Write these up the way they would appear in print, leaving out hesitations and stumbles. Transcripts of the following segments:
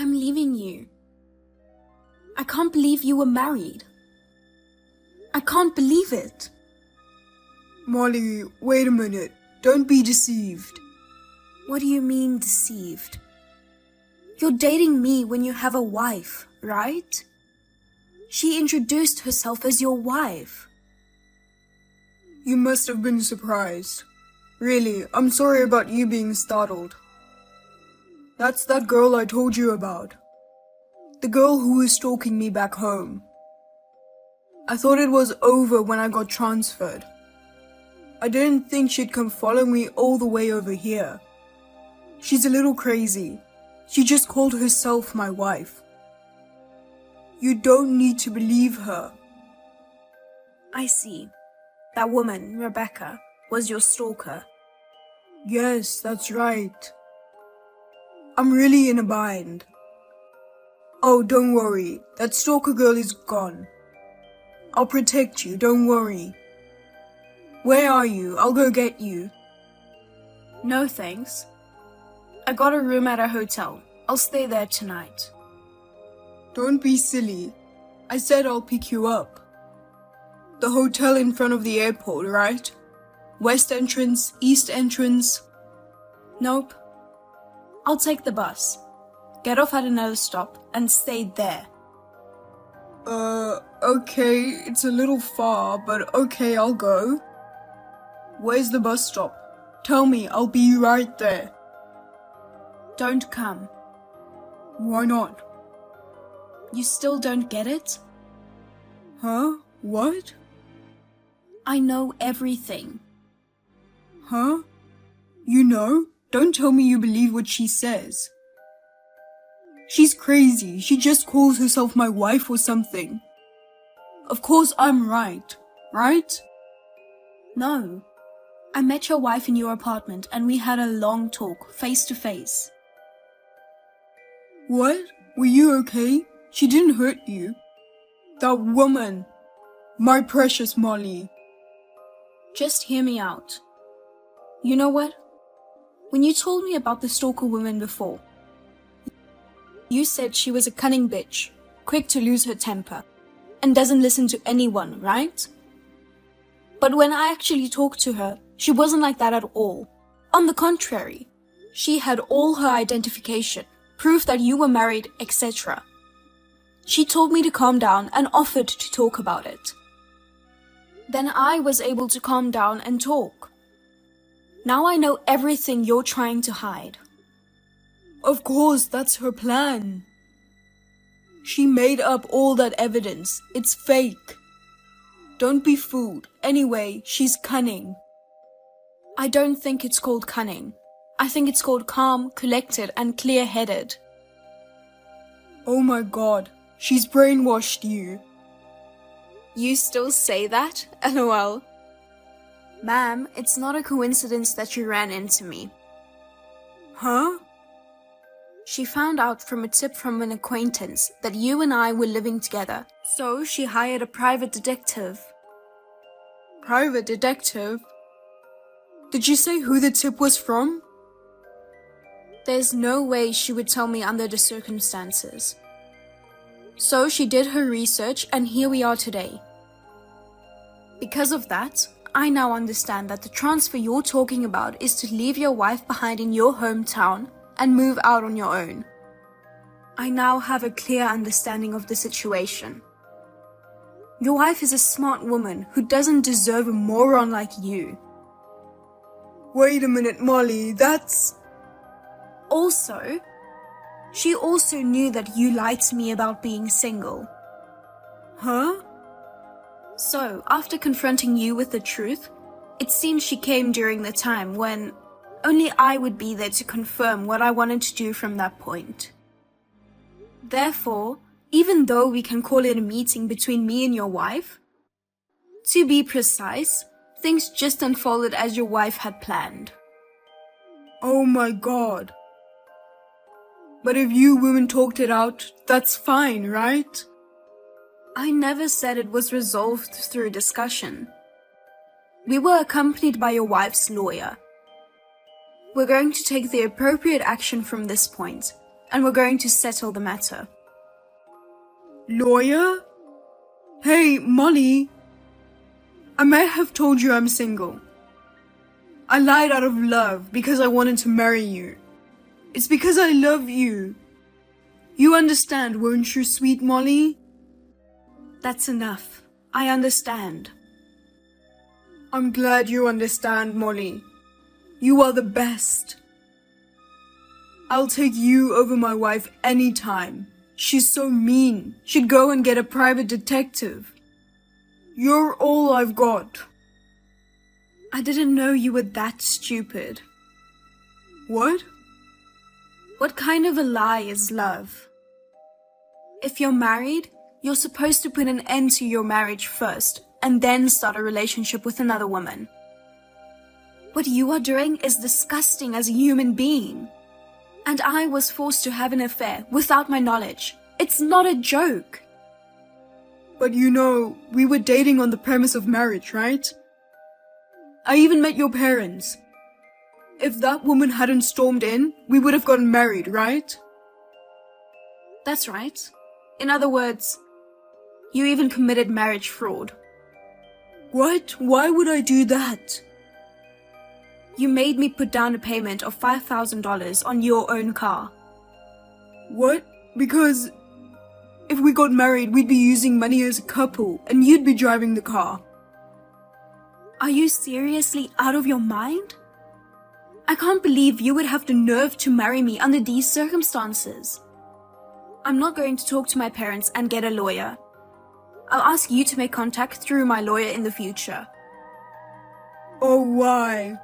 I'm leaving you. I can't believe you were married. I can't believe it. Molly, wait a minute. Don't be deceived. What do you mean deceived? You're dating me when you have a wife, right? She introduced herself as your wife. You must have been surprised. Really, I'm sorry about you being startled. That's that girl I told you about. The girl who was stalking me back home. I thought it was over when I got transferred. I didn't think she'd come follow me all the way over here. She's a little crazy. She just called herself my wife. You don't need to believe her. I see. That woman, Rebecca, was your stalker. Yes, that's right. I'm really in a bind. Oh, don't worry. That stalker girl is gone. I'll protect you, don't worry. Where are you? I'll go get you. No thanks. I got a room at a hotel. I'll stay there tonight. Don't be silly. I said I'll pick you up. The hotel in front of the airport, right? West entrance, east entrance. Nope. I'll take the bus. Get off at another stop and stay there. Okay, it's a little far, but okay, I'll go. Where's the bus stop? Tell me, I'll be right there. Don't come. Why not? You still don't get it? Huh? What? I know everything. Huh? You know? Don't tell me you believe what she says. She's crazy. She just calls herself my wife or something. Of course I'm right, right? No. I met your wife in your apartment and we had a long talk, face to face. What? Were you okay? She didn't hurt you. That woman. My precious Molly. Just hear me out. You know what? When you told me about the stalker woman before, you said she was a cunning bitch, quick to lose her temper, and doesn't listen to anyone, right? But when I actually talked to her, she wasn't like that at all. On the contrary, she had all her identification, proof that you were married, etc. She told me to calm down and offered to talk about it. Then I was able to calm down and talk. Now I know everything you're trying to hide. Of course, that's her plan. She made up all that evidence. It's fake. Don't be fooled. Anyway, she's cunning. I don't think it's called cunning. I think it's called calm, collected, and clear-headed. Oh my god, she's brainwashed you. You still say that? LOL. Ma'am, it's not a coincidence that you ran into me. Huh? She found out from a tip from an acquaintance that you and I were living together, so she hired a private detective. Private detective? Did you say who the tip was from? There's no way she would tell me under the circumstances. So she did her research and here we are today. Because of that, I now understand that the transfer you're talking about is to leave your wife behind in your hometown and move out on your own. I now have a clear understanding of the situation. Your wife is a smart woman who doesn't deserve a moron like you. Wait a minute, Molly, that's... Also, she also knew that you lied to me about being single. Huh? So, after confronting you with the truth, it seems she came during the time when only I would be there to confirm what I wanted to do from that point. Therefore, even though we can call it a meeting between me and your wife, to be precise, things just unfolded as your wife had planned. Oh my god. But if you women talked it out, that's fine, right? I never said it was resolved through discussion. We were accompanied by your wife's lawyer. We're going to take the appropriate action from this point, and we're going to settle the matter. Lawyer? Hey, Molly. I may have told you I'm single. I lied out of love because I wanted to marry you. It's because I love you. You understand, won't you, sweet Molly? That's enough. I understand. I'm glad you understand, Molly. You are the best. I'll take you over my wife anytime. She's so mean. She'd go and get a private detective. You're all I've got. I didn't know you were that stupid. What? What kind of a lie is love? If you're married, you're supposed to put an end to your marriage first and then start a relationship with another woman. What you are doing is disgusting as a human being. And I was forced to have an affair without my knowledge. It's not a joke. But you know, we were dating on the premise of marriage, right? I even met your parents. If that woman hadn't stormed in, we would have gotten married, right? That's right. In other words, you even committed marriage fraud. What? Why would I do that? You made me put down a payment of $5,000 on your own car. What? Because if we got married, we'd be using money as a couple, and you'd be driving the car. Are you seriously out of your mind? I can't believe you would have the nerve to marry me under these circumstances. I'm not going to talk to my parents and get a lawyer. I'll ask you to make contact through my lawyer in the future. Oh, why?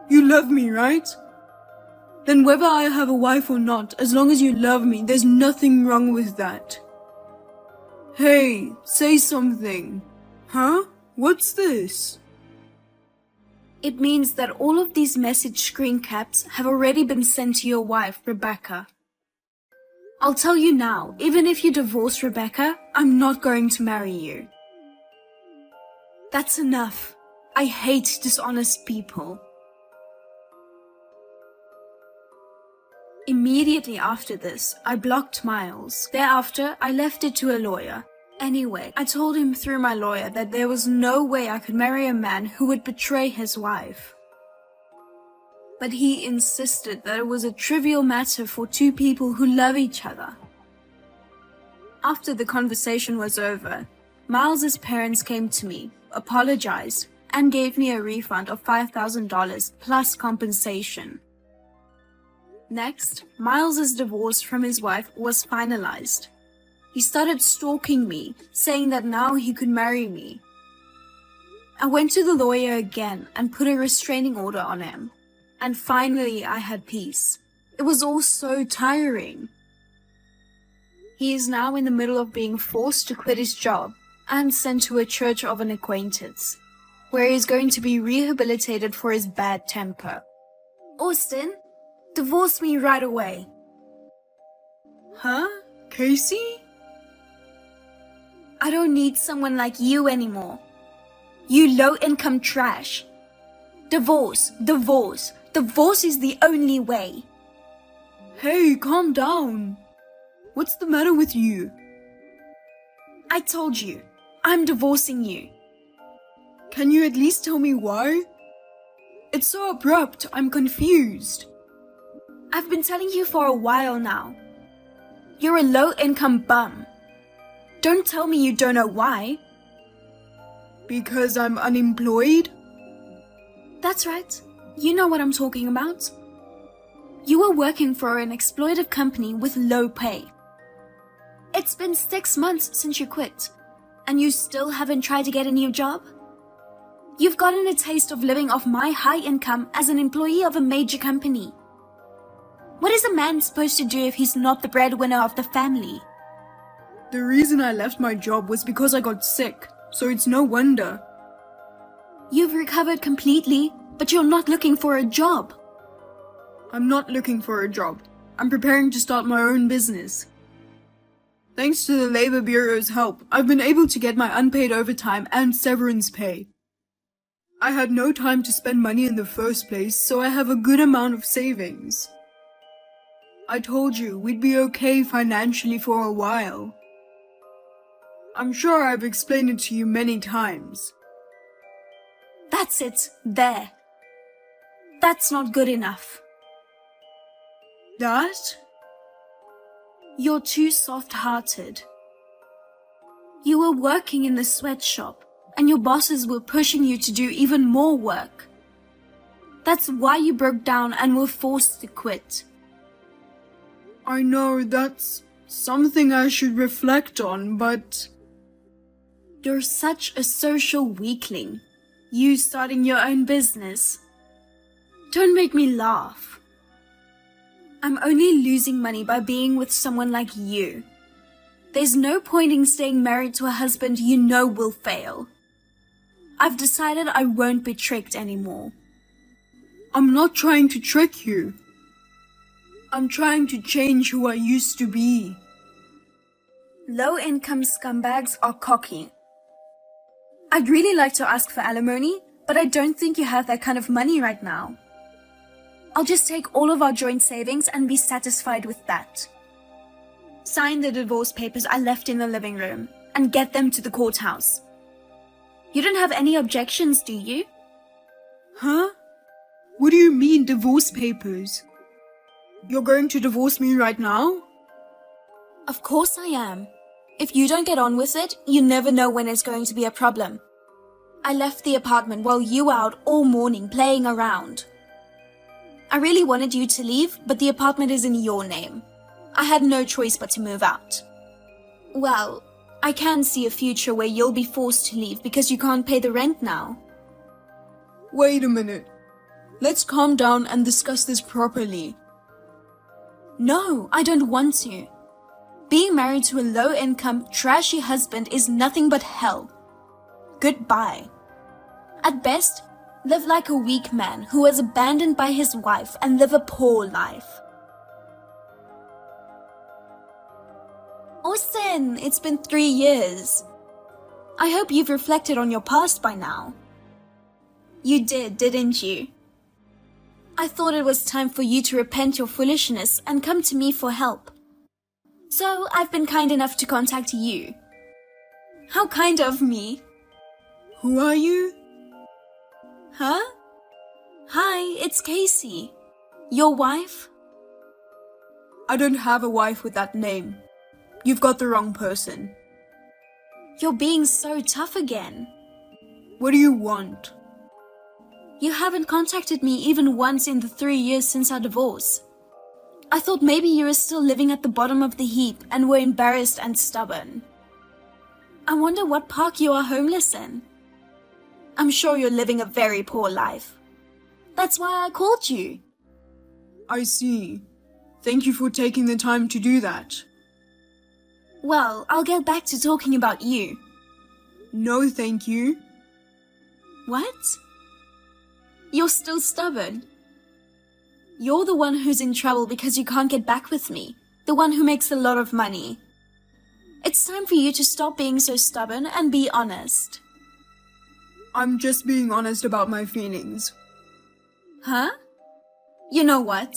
You love me, right? Then whether I have a wife or not, as long as you love me, there's nothing wrong with that. Hey, say something. Huh? What's this? It means that all of these message screen caps have already been sent to your wife, Rebecca. I'll tell you now, even if you divorce Rebecca, I'm not going to marry you. That's enough. I hate dishonest people. Immediately after this, I blocked Miles. Thereafter, I left it to a lawyer. Anyway, I told him through my lawyer that there was no way I could marry a man who would betray his wife. But he insisted that it was a trivial matter for two people who love each other. After the conversation was over, Miles's parents came to me, apologized, and gave me a refund of $5,000 plus compensation. Next, Miles's divorce from his wife was finalized. He started stalking me, saying that now he could marry me. I went to the lawyer again and put a restraining order on him. And finally, I had peace. It was all so tiring. He is now in the middle of being forced to quit his job and sent to a church of an acquaintance, where he is going to be rehabilitated for his bad temper. Austin, divorce me right away. Huh? Casey? I don't need someone like you anymore. You low-income trash. Divorce, divorce. Divorce is the only way. Hey, calm down. What's the matter with you? I told you, I'm divorcing you. Can you at least tell me why? It's so abrupt, I'm confused. I've been telling you for a while now. You're a low-income bum. Don't tell me you don't know why. Because I'm unemployed? That's right. You know what I'm talking about. You were working for an exploitive company with low pay. It's been 6 months since you quit, and you still haven't tried to get a new job? You've gotten a taste of living off my high income as an employee of a major company. What is a man supposed to do if he's not the breadwinner of the family? The reason I left my job was because I got sick, so it's no wonder. You've recovered completely, but you're not looking for a job. I'm not looking for a job. I'm preparing to start my own business. Thanks to the Labor Bureau's help, I've been able to get my unpaid overtime and severance pay. I had no time to spend money in the first place, so I have a good amount of savings. I told you we'd be okay financially for a while. I'm sure I've explained it to you many times. That's it. There. That's not good enough. That? You're too soft-hearted. You were working in the sweatshop, and your bosses were pushing you to do even more work. That's why you broke down and were forced to quit. I know that's something I should reflect on, but... You're such a social weakling. You starting your own business. Don't make me laugh. I'm only losing money by being with someone like you. There's no point in staying married to a husband you know will fail. I've decided I won't be tricked anymore. I'm not trying to trick you. I'm trying to change who I used to be. Low-income scumbags are cocky. I'd really like to ask for alimony, but I don't think you have that kind of money right now. I'll just take all of our joint savings and be satisfied with that. Sign the divorce papers I left in the living room and get them to the courthouse. You don't have any objections, do you? Huh? What do you mean, divorce papers? You're going to divorce me right now? Of course I am. If you don't get on with it, you never know when it's going to be a problem. I left the apartment while you were out all morning playing around. I really wanted you to leave, but the apartment is in your name. I had no choice but to move out. Well, I can see a future where you'll be forced to leave because you can't pay the rent now. Wait a minute. Let's calm down and discuss this properly. No, I don't want to. Being married to a low-income, trashy husband is nothing but hell. Goodbye. At best, live like a weak man who was abandoned by his wife and live a poor life. Austin, it's been 3 years. I hope you've reflected on your past by now. You did, didn't you? I thought it was time for you to repent your foolishness and come to me for help. So I've been kind enough to contact you. How kind of me. Who are you? Huh? Hi, it's Casey. Your wife? I don't have a wife with that name. You've got the wrong person. You're being so tough again. What do you want? You haven't contacted me even once in the 3 years since our divorce. I thought maybe you were still living at the bottom of the heap and were embarrassed and stubborn. I wonder what park you are homeless in. I'm sure you're living a very poor life. That's why I called you. I see. Thank you for taking the time to do that. Well, I'll get back to talking about you. No, thank you. What? You're still stubborn. You're the one who's in trouble because you can't get back with me. The one who makes a lot of money. It's time for you to stop being so stubborn and be honest. I'm just being honest about my feelings. Huh? You know what?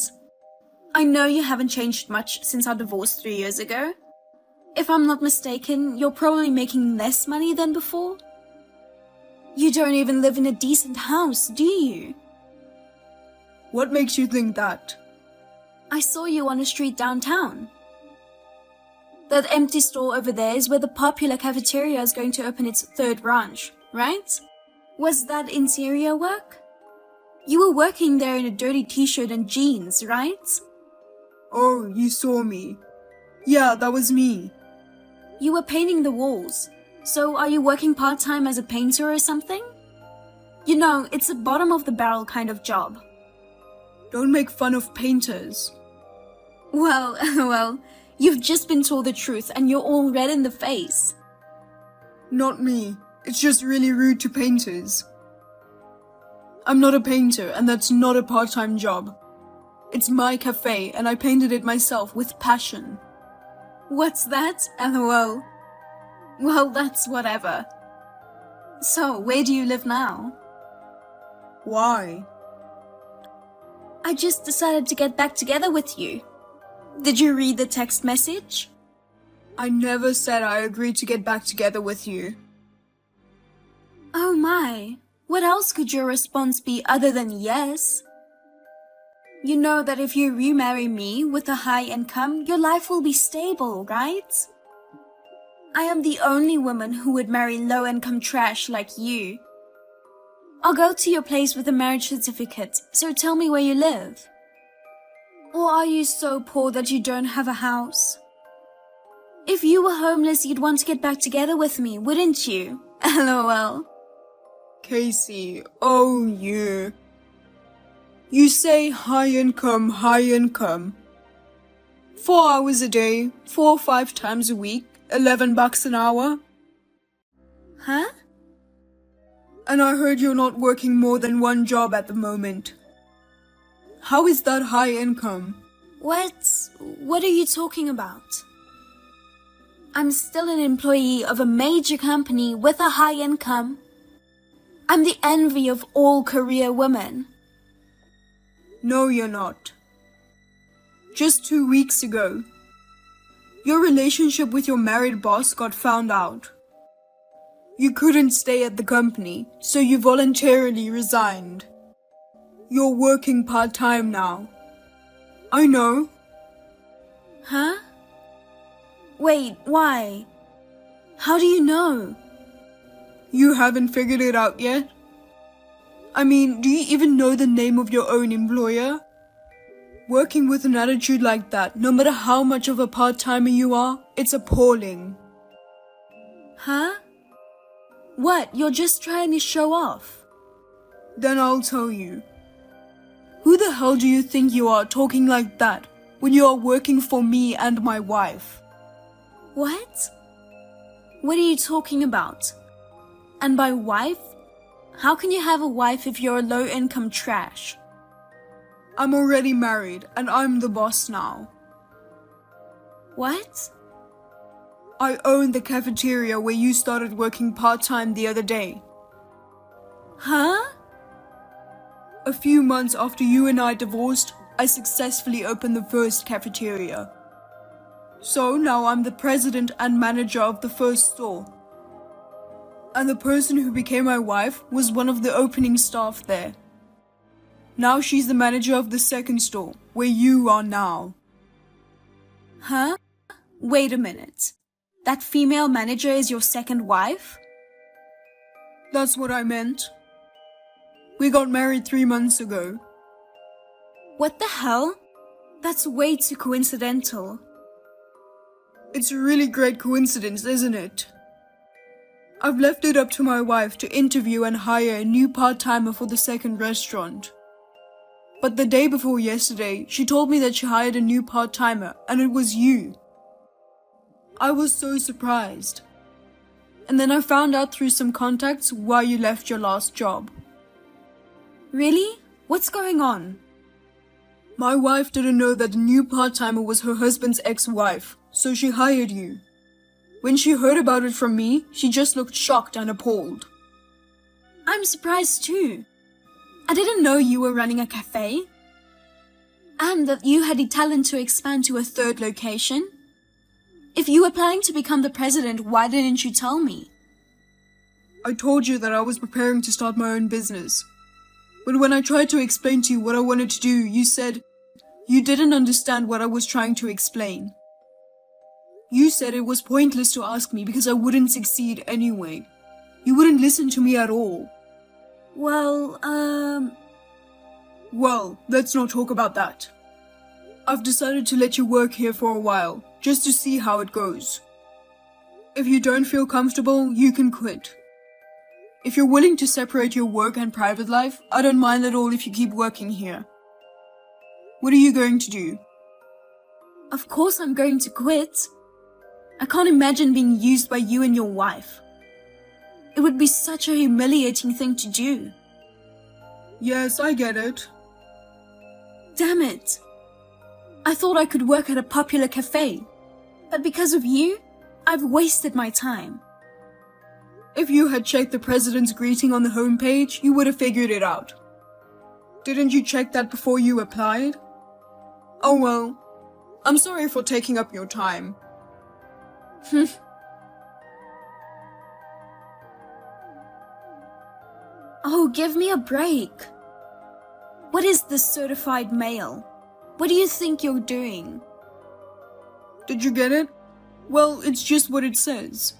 I know you haven't changed much since our divorce 3 years ago. If I'm not mistaken, you're probably making less money than before. You don't even live in a decent house, do you? What makes you think that? I saw you on a street downtown. That empty store over there is where the popular cafeteria is going to open its 3rd branch, right? Was that interior work? You were working there in a dirty t-shirt and jeans, right? Oh, you saw me. Yeah, that was me. You were painting the walls. So are you working part-time as a painter or something? You know, it's a bottom-of-the-barrel kind of job. Don't make fun of painters. Well, you've just been told the truth and you're all red in the face. Not me. It's just really rude to painters. I'm not a painter, and that's not a part-time job. It's my cafe, and I painted it myself with passion. What's that? LOL. Well, that's whatever. So, where do you live now? Why? I just decided to get back together with you. Did you read the text message? I never said I agreed to get back together with you. Oh my, what else could your response be other than yes? You know that if you remarry me with a high income, your life will be stable, right? I am the only woman who would marry low-income trash like you. I'll go to your place with a marriage certificate, so tell me where you live. Or are you so poor that you don't have a house? If you were homeless, you'd want to get back together with me, wouldn't you? LOL. Casey, oh you. You say high income, high income. 4 hours a day, 4 or 5 times a week, $11 an hour. Huh? And I heard you're not working more than one job at the moment. How is that high income? What are you talking about? I'm still an employee of a major company with a high income. I'm the envy of all career women. No, you're not. Just 2 weeks ago, your relationship with your married boss got found out. You couldn't stay at the company, so you voluntarily resigned. You're working part-time now. I know. Huh? Wait, why? How do you know? You haven't figured it out yet? I mean, do you even know the name of your own employer? Working with an attitude like that, no matter how much of a part-timer you are, it's appalling. Huh? What, you're just trying to show off? Then I'll tell you. Who the hell do you think you are talking like that when you are working for me and my wife? What? What are you talking about? And by wife? How can you have a wife if you're a low-income trash? I'm already married and I'm the boss now. What? I own the cafeteria where you started working part-time the other day. Huh? A few months after you and I divorced, I successfully opened the first cafeteria. So now I'm the president and manager of the first store. And the person who became my wife was one of the opening staff there. Now she's the manager of the second store, where you are now. Huh? Wait a minute. That female manager is your second wife? That's what I meant. We got married 3 months ago. What the hell? That's way too coincidental. It's a really great coincidence, isn't it? I've left it up to my wife to interview and hire a new part-timer for the second restaurant. But the day before yesterday, she told me that she hired a new part-timer and it was you. I was so surprised. And then I found out through some contacts why you left your last job. Really? What's going on? My wife didn't know that the new part-timer was her husband's ex-wife, so she hired you. When she heard about it from me, she just looked shocked and appalled. I'm surprised too. I didn't know you were running a cafe. And that you had the talent to expand to a third location. If you were planning to become the president, why didn't you tell me? I told you that I was preparing to start my own business. But when I tried to explain to you what I wanted to do, you said you didn't understand what I was trying to explain. You said it was pointless to ask me because I wouldn't succeed anyway. You wouldn't listen to me at all. Well, Well, let's not talk about that. I've decided to let you work here for a while, just to see how it goes. If you don't feel comfortable, you can quit. If you're willing to separate your work and private life, I don't mind at all if you keep working here. What are you going to do? of course I'm going to quit. I can't imagine being used by you and your wife. It would be such a humiliating thing to do. Yes, I get it. Damn it. I thought I could work at a popular cafe. But because of you, I've wasted my time. If you had checked the president's greeting on the homepage, you would have figured it out. Didn't you check that before you applied? Oh well, I'm sorry for taking up your time. Oh, give me a break. What is this certified mail? What do you think you're doing? Did you get it? Well, it's just what it says.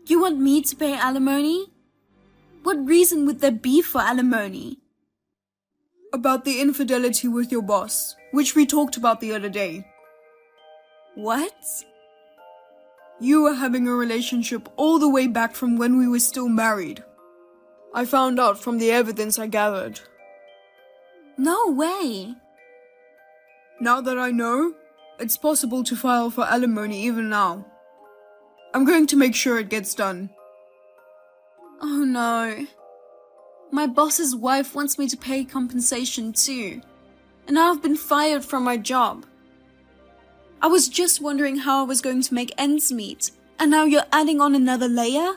You want me to pay alimony? What reason would there be for alimony? About the infidelity with your boss, which we talked about the other day. What? You were having a relationship all the way back from when we were still married. I found out from the evidence I gathered. No way. Now that I know, it's possible to file for alimony even now. I'm going to make sure it gets done. Oh no. My boss's wife wants me to pay compensation too. And I've been fired from my job. I was just wondering how I was going to make ends meet, and now you're adding on another layer?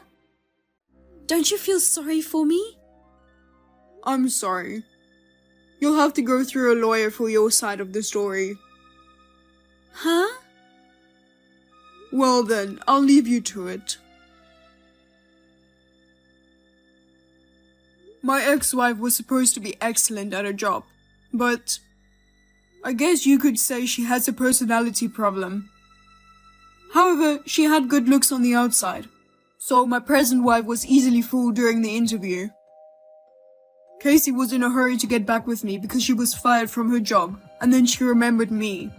Don't you feel sorry for me? I'm sorry. You'll have to go through a lawyer for your side of the story. Huh? Well then, I'll leave you to it. My ex-wife was supposed to be excellent at her job, but I guess you could say she has a personality problem. However, she had good looks on the outside, so my present wife was easily fooled during the interview. Casey was in a hurry to get back with me because she was fired from her job, and then she remembered me.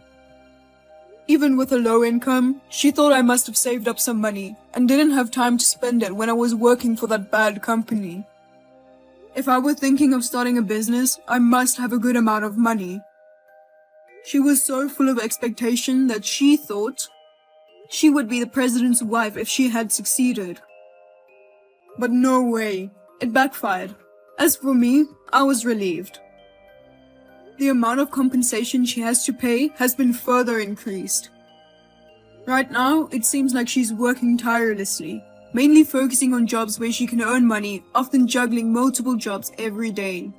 Even with a low income, she thought I must have saved up some money and didn't have time to spend it when I was working for that bad company. If I were thinking of starting a business, I must have a good amount of money. She was so full of expectation that she thought she would be the president's wife if she had succeeded. But no way, it backfired. As for me, I was relieved. The amount of compensation she has to pay has been further increased. Right now, it seems like she's working tirelessly, mainly focusing on jobs where she can earn money, often juggling multiple jobs every day.